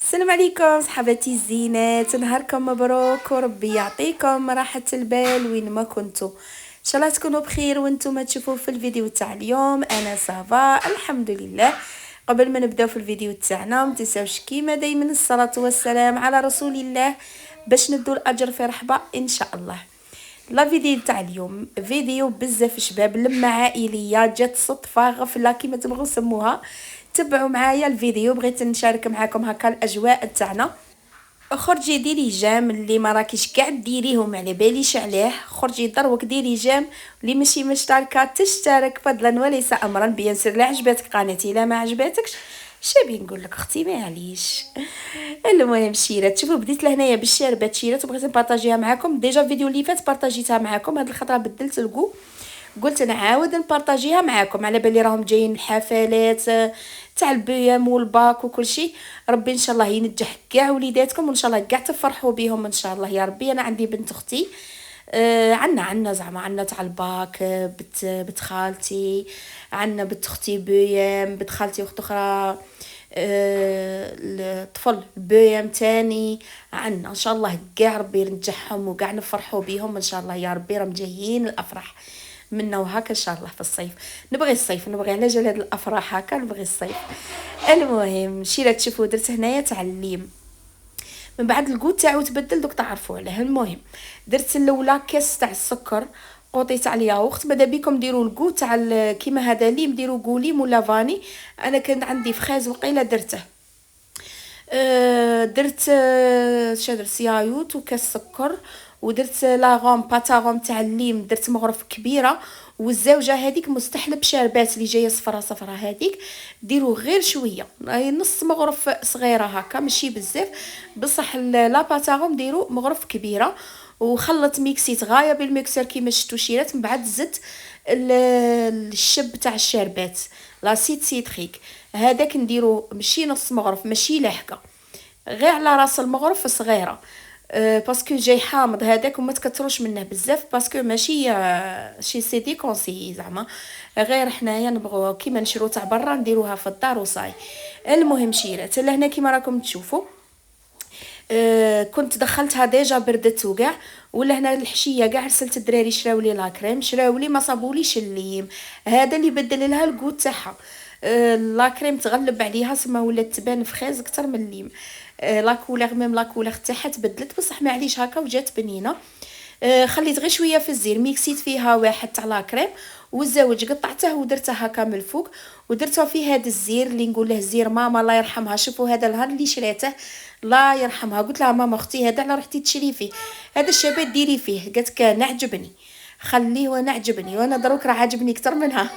السلام عليكم صحباتي الزينات، نهاركم مبروك وربي يعطيكم راحة البال وين ما كنتوا. ان شاء الله تكونوا بخير وانتم تشوفوا في الفيديو تاع اليوم. انا صافا الحمد لله. قبل ما نبداو في الفيديو تاعنا ما تنساوش كيما دايما الصلاة والسلام على رسول الله باش ندو الاجر في رحبة ان شاء الله. لا فيديو تاع اليوم فيديو بزاف شباب لما عائليه جات صدفه غفله كيما تبغوا سموها. تبعوا معايا الفيديو، بغيت نشارك معاكم هكا الاجواء تاعنا. خرجي ديري جام اللي ما راكيش كاع ديريهم على باليش عليه، خرجي دروك ديري جام. اللي ماشي مشتركه تشترك فضلا وليس امرا، بيان سير لا عجبتك قناتي لا ما عجبتكش شابي نقول لك اختي معليش. المهم شيرات، شوفوا بديت لهنايا بالشاربات شيرات وبغيت نبارطاجيها معكم. ديجا فيديو اللي فات بارطاجيتها معكم، هاد الخطره بدلت الكو قلت نعاود نبارطاجيها معكم على بالي راهم جايين الحفلات تاع البيام والباك وكل شيء. ربي ان شاء الله ينجح كاع وليداتكم وان شاء الله كاع تفرحوا بهم ان شاء الله يا ربي. انا عندي بنت اختي عنا زعما عنا تاع الباك بنت خالتي، عنا بنت اختي بيام، بنت خالتي اخت اخرى الطفل بيام تاني عنا. ان شاء الله كاع ربي ينجحهم وكاع نفرحوا بهم ان شاء الله يا ربي. راهم جايين الافراح منا وهكا ان شاء الله في الصيف. نبغي الصيف، نبغي على جال هاد الافراح هكا نبغي الصيف. المهم شي تشوفوا درت هنايا تعليم من بعد الكوت تاعو تبدل دوك تعرفوا عليه. المهم درت الاولى كاس تاع السكر، قوطيت عليها وقت ماذا بيكم ديروا الكوت تاع كيما هذا لي ديروا كوليم ولا فاني. انا كان عندي فخاز وقيله درته. درت درت سيايوت وكاس سكر، ودرت لاغوم باتاغوم تاع الليم، درت مغرف كبيره. والزوجه هذيك مستحلب شاربات اللي جايه صفرا صفرا هذيك ديروا غير شويه، نص مغرف صغيره هكا ماشي بزاف. بصح لا باتاغوم ديروا مغرف كبيره. وخلط ميكسيت غايه بالميكسر كيما شفتوا شيرات. من بعد زدت الشب تاع الشاربات لاسيد سيتريك، هذاك نديرو ماشي نص مغرف ماشي لاحقه، غير على راس المغرف صغيره. باسكو جاي حامض هذاك وما تكثروش منه بزاف باسكو ماشي شي سيدي كونسي زعما. غير حنايا نبغوا كيما نشرو تاع برا نديروها في الدار وصاي. المهم شيرات لهنا كيما راكم تشوفوا كنت دخلتها ديجا بردت وكاع. ولا هنا الحشيه كاع رسلت الدراري شراولي لا كريم، شراولي ما صابوليش الليم، هذا اللي بدل لها الكوت تاعها. لا كريم تغلب عليها سما ولات تبان فخاز اكثر من الليم. لا كولور ميم لا كولور تاعها تبدلت بصح معليش هكا وجات بنينه. خليت غير شويه في الزير، ميكسيت فيها واحد تاع لا كريم والزوج قطعته ودرته هكا من الفوق ودرته في هذا الزير اللي نقول له زير ماما الله يرحمها. شوفوا هذا النهار اللي شريته الله يرحمها قلت لها ماما اختي هذا على رحتي تشري فيه، هذا الشباب ديري فيه. قالت لك انا عجبني خليه وانا عجبني، وانا دروك راه عجبني اكثر منها.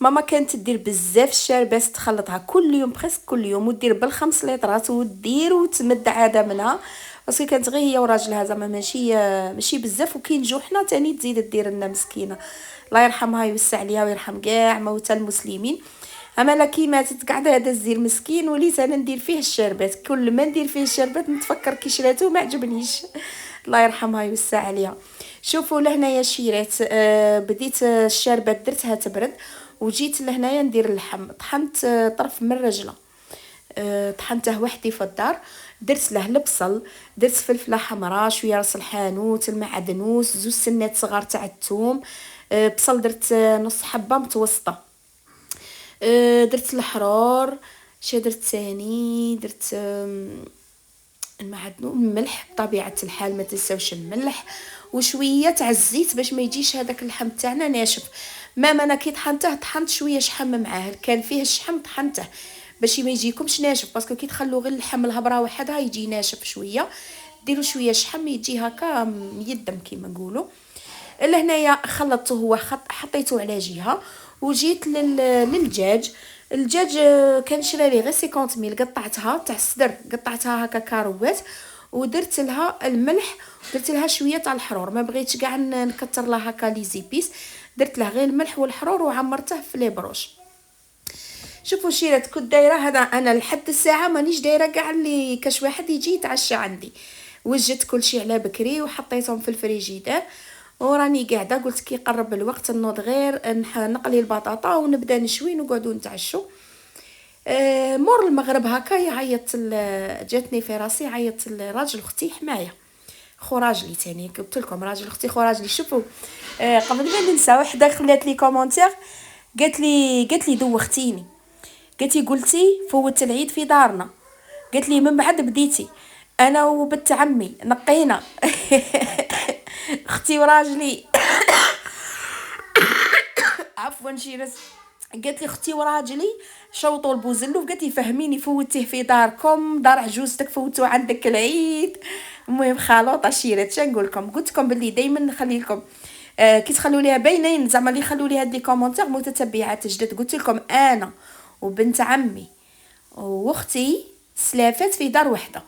ماما كانت دير بزاف الشاربات تخلطها كل يوم بريسك كل يوم ودير بالخمس لترات ودير وتمد عاده منها باسكو كانت غير هي وراجلها زعما ماشي بزاف. وكي نجو حنا تاني تزيد دير لنا مسكينه الله يرحمها يوسع عليها ويرحم كاع موتى المسلمين. اما لا كي ماتت قاعده هذا الزير مسكين وليت انا ندير فيه الشربات، كل ما ندير فيه الشربات نتفكر كي شراتو ما عجبنيش. الله يرحمها يوسع عليها. شوفوا لهنايا شيرات بديت الشربات درتها تبرد وجيت لهنايا ندير اللحم. طحنت طرف من الرجله، طحنته وحدي في الدار. درت له البصل، درت فلفله حمراء، شويه راس الحانوت، المعدنوس، زوج سنات صغار تاع الثوم. بصل درت نص حبه متوسطه. درت الحرور. شا درت ثاني؟ درت المعدنوس، الملح بطبيعه الحال ما تنساوش الملح، وشويه تاع الزيت باش ما يجيش هذاك اللحم تاعنا ناشف. انا كي طحنت شويه شحم معاه، كان فيه الشحم طحنته باش ما يجيكمش ناشف باسكو كي تخلو غير اللحم الهبره وحدها يجي ناشف شويه. ديروا شويه شحم يجي هكا ميدم كيما نقولوا. لهنايا خلطته هو حطيته على جهه وجيت للدجاج. الدجاج كان شرا لي غير 50 ميل، قطعتها تاع الصدر قطعتها هكا كاروات ودرت لها الملح درت لها شويه تاع الحرور، ما بغيتش كاع نكثر لها هكا لي زيبيس، درت له غير الملح والحرور وعمرته في لي بروش. شوفوا شيرات كنت دايره هذا انا لحد الساعه مانيش دايره كاع اللي كاش واحد يجي يتعشى عندي. وجدت كل شيء على بكري وحطيتهم في الفريجيدير وراني قاعده قلت كي قرب الوقت نوض غير نقلي البطاطا ونبدا نشوي ونقعدوا نتعشوا. مور المغرب هكا يعيط جاتني في راسي عيط راجل اختي حمايه، خو راجلي تاني قلت لكم راجل اختي خو راجلي. شوفوا قبل ما ننسى وحده خلات لي كومونتير، قالت لي دوختيني، قالت لي قلتي فوت العيد في دارنا، قالت لي من بعد بديتي انا وبنت عمي نقينا اختي وراجلي عفوا شيرس، قالت لي اختي وراجلي شوطوا البوزلو، قالت لي فهميني فوتيه في داركم، دار عجوزتك فوتوا عندك العيد. المهم خلوطه شيرت شنقول لكم، قلت لكم باللي دائما نخلي لكم كي تخلوا ليها باينين زعما اللي يخلوا لي هاد لي كومونتير متتبعات جدد. قلت لكم انا وبنت عمي واختي سلافات في دار وحده،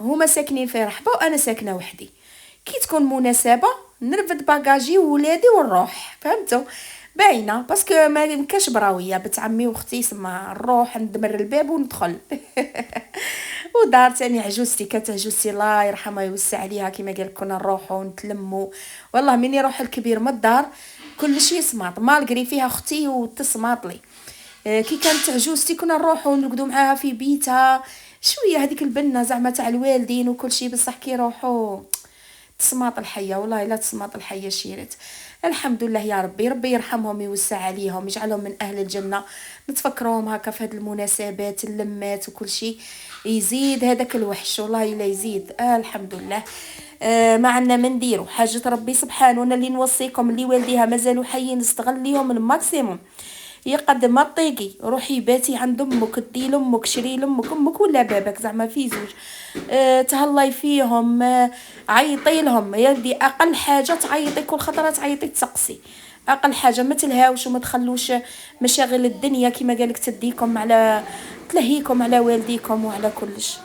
هما ساكنين في رحبه وانا ساكنه وحدي، كي تكون مناسبه نرفد باجاجي وولادي ونروح، فهمتوا؟ باينه باسكو ما يمكنش براويه بنت عمي واختي سما نروح ندمر الباب وندخل ودار تاني عجوزتي كانت عجوزتي الله يرحمها يوسع عليها كيما قال كنا نروحوا ونتلموا. والله مني يروح الكبير من الدار كل شيء سماط مالغري فيها اختي وتسماط لي. كي كانت عجوزتي كنا نروحوا نرقدوا معاها في بيتها شويه، هذيك البنه زعما تاع الوالدين وكل شيء، بصح كي يروحوا تسماط الحيه والله لا تسماط الحيه شيرت. الحمد لله يا ربي، ربي يرحمهم يوسع عليهم يجعلهم من اهل الجنه، نتفكروهم هكا في هذه المناسبات اللمات وكل شيء، يزيد هذاك الوحش والله الا يزيد. الحمد لله. ما عندنا ما نديروا حاجه ربي سبحانه. وانا اللي نوصيكم اللي والديها مازالوا حيين استغليهم الماكسيموم، يقد ما طيقي روحي باتي عند امك، دي لامك شري لامك امك ولا بابك زعما في زوج، تهلاي فيهم، عيطي لهم يا ودي، اقل حاجه تعيطي كل خطره تعيطي تسقسي، اقل حاجه ما تلهاوش وما تخلوش مشاغل الدنيا كيما قالك تديكم على تلهيكم على والديكم وعلى كلش.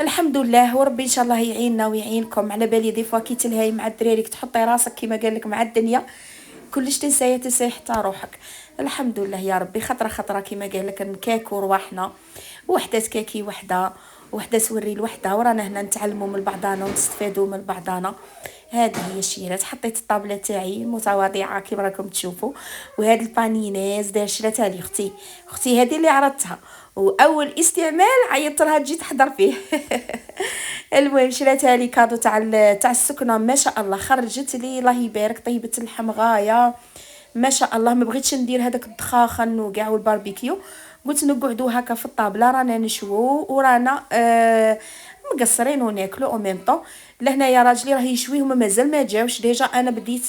الحمد لله وربي ان شاء الله يعيننا ويعينكم. على بالي دي فوا كي تلهاي مع الدراري تحطي راسك كيما قالك مع الدنيا كلش تنساي حتى روحك. الحمد لله يا ربي، خطره خطره كيما قالك نكاكو رواحنا، وحده تكاكي وحده وحده توري لوحدها، ورانا هنا نتعلموا من بعضانا ونستفادوا من بعضانا. هذه هي الشيرات. حطيت الطابله تاعي متواضعه كيما راكم تشوفوا، وهاد البانينيز داير شراتها لي اختي هذه اللي عرضتها، واول استعمال عيطت لها تجي تحضر فيه المهم شراتها لي كادو تاع السكنه، ما شاء الله خرجت لي الله يبارك، طيبه اللحم غايه ما شاء الله. ما بغيتش ندير هذاك الدخاخن وكاع والباربيكيو، قلت نقعدوا هكا في الطابله رانا نشوو ورانا مقصرين وناكلوا او ميم طون. لهنايا راجلي راه يشوي هما مازال ما جاوش ديجا، انا بديت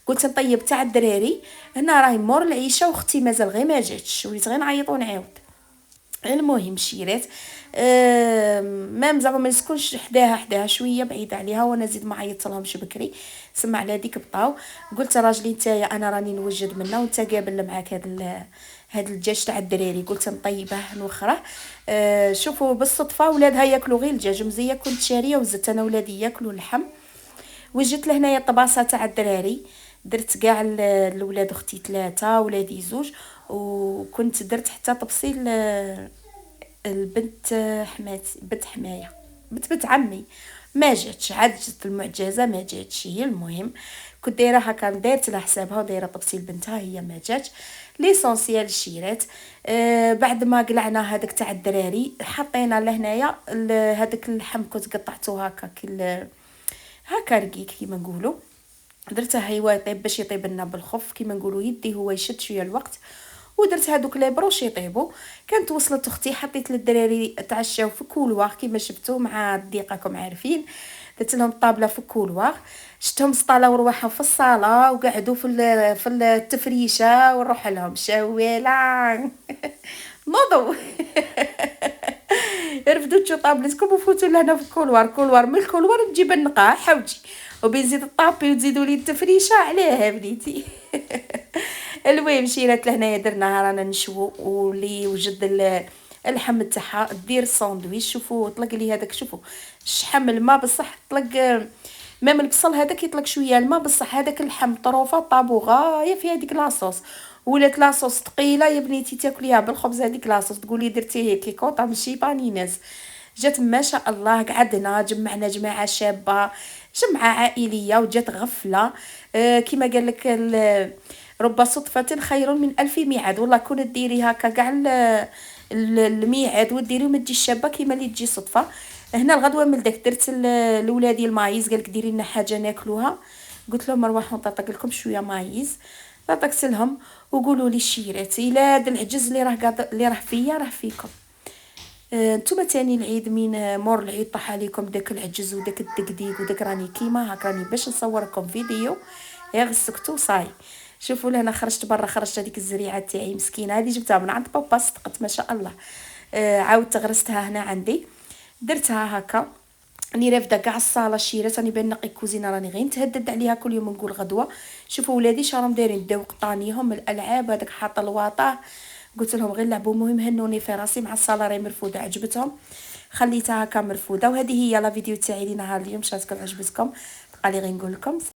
قلت نطيب تاع الدراري، هنا راهي مور العيشه واختي مازال غير ما جاتش، وليت غير نعيط ونعاود. المهم شيرات مام زعما ما نسكنش حداها شويه بعيد عليها، وانا زيد ما عيطت لهمش بكري سمع على هذيك بطاو. قلت راجلي نتايا انا راني نوجد منه وانت قابل معاك هاد الدجاج تاع الدراري، قلت نطيبه نوخره. شوفوا بالصدفه ولادها ياكلوا غير الدجاج مزيه، كنت شاريه وزدت انا ولادي ياكلوا اللحم. وجدت لهنايا الطباسه تاع الدراري، درت كاع الاولاد اختي 3 ولادي 2، وكنت درت حتى تبصيل البنت حماتي بنت حمايه بنت عمي ما جاتش، عجزت المعجزه ما جاتش هي. المهم كنت دايره هكا دايرت لها حسابها ودايره تبصيل بنتها هي ما جاتش. ليسونسيال الشيرات بعد ما قلعنا هذاك تاع الدراري حطينا لهنايا هذاك اللحم كنت قطعته هكا هكا رقيق كيما نقولوا، درته هو يطيب باش يطيب لنا بالخف كيما نقولوا يدي هو يشد شويه الوقت، ودرت هذوك لي بروش يطيبوا. كانت وصلت اختي حطيت للدراري تعشاو في كولوار كيما شفتوا مع الضيقاكم عارفين، درت لهم الطابله في كولوار، شتهم سطالاو رواحهم في الصاله وقعدوا في التفريشه ونروح لهم شواله نوضوا رفدوا تشو طابلتكم وفوتوا لهنا في الكولوار من الكولوار نجيب النقاع حوجي وبنزيد الطابي وتزيدوا لي التفريشه عليها بنيتي المهم شيرات لهنايا درناها رانا نشوو، واللي وجد اللحم تاعها دير ساندويتش. شوفوا طلق لي هذاك، شوفوا شحم الماء بصح طلق مام البصل هذاك يطلق شويه الماء بصح هذاك اللحم طروفه طابو غايه في هذيك لاصوص، ولات لاصوص ثقيله يا بنيتي تاكليها بالخبز هذيك لاصوص تقولي درتي هيك كيكوطه ماشي بانيناز. جات ما شاء الله قعدنا جمعنا جماعه شابه جمعه عائليه وجات غفله كيما قال لك رب صدفة خير من ألف ميعاد. والله كون ديري هكا كاع الميعاد وديري وما تجيش شابه كيما اللي تجي صدفه. هنا الغدوه من داك درت لولادي المايز، قالك ديري لنا حاجه ناكلوها. قلت لهم نروحوا نطرطق لكم شويه مايز، طرطقت لهم وقولوا لي الشيرات الا هذا العجز اللي راه فيا راه فيكم. نتوما تاني العيد من مور العيد طاح عليكم داك العجز وداك الدقديق وداك راني كيما هاك راني باش نصوركم فيديو غير سكتوا صاي. شوفوا لهنا خرجت برا، خرجت هذيك الزريعه تاعي مسكينه، هذه جبتها من عند بابا صدقت ما شاء الله. عاودت غرستها هنا عندي، درتها هكا. راني رافده كاع الصاله الشيرات، راني بان نقي الكوزينه راني غير نتهدد عليها كل يوم نقول غدوه. شوفوا ولادي شراهم دايرين داو قطانيهم الالعاب هذاك حاط الواطه، قلت لهم غير لعبوا مهم هنوني في راسي مع الصاله راهي مرفوده عجبتهم خليتها هكا مرفوده. وهذه هي لا فيديو تاعي لنهار اليوم، شاتكم عجبتكم بقى لي غير نقول لكم